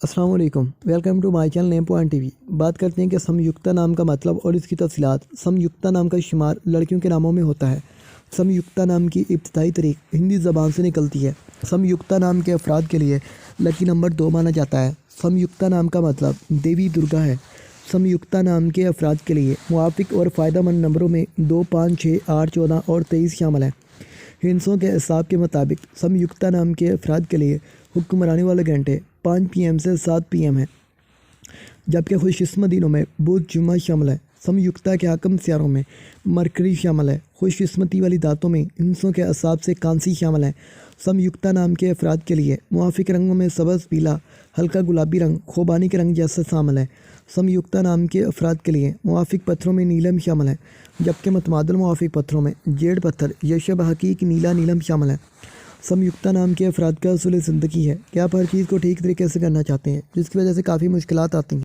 अस्सलाम वालेकुम, welcome to my channel name point TV. बात करते हैं कि संयुक्ता नाम का मतलब और इसकी तफसीलात। संयुक्ता नाम का शुमार लड़कियों के नामों में होता है। संयुक्ता नाम की इब्तिदाई तारीख हिंदी ज़बान से निकलती है। संयुक्ता नाम के अफराद के लिए लकी नंबर 2 माना जाता है। संयुक्ता नाम का मतलब देवी दुर्गा है। संयुक्ता नाम के अफराद के लिए मुआफ़िक और फ़ायदेमंद नंबरों में 2, 5, 6, 8, 14 और 23 शामिल हैं। हिंसों के हिसाब के मुताबिक संयुक्ता नाम के अफराद के लिए हुक्मरानी वाले घंटे 5 PM से 7 PM है, जबकि खुशकिस्मत दिनों में बुध जुम्मा शामिल है। संयुक्ता के हाकम सियारों में मरकरी शामिल है। खुशकिस्मती वाली दातों में हिंसों के हिसाब से कांसी शामिल है। संयुक्ता नाम के अफराद के लिए मुआफ़िक रंगों में सब्ज़, पीला, हल्का गुलाबी रंग, खोबानी के रंग जैसा शामिल है। संयुक्ता नाम के अफराद के लिए मुआफ़िक पत्थरों में नीलम शामिल है, जबकि मुतमादिल मुआफ़िक पत्थरों में जेड पत्थर यशब हकीक नीला नीलम शामिल है। संयुक्ता नाम के अफराद का असूल ज़िंदगी है कि आप हर चीज़ को ठीक तरीके से करना चाहते हैं, जिसकी वजह से काफ़ी मुश्किलात आती हैं।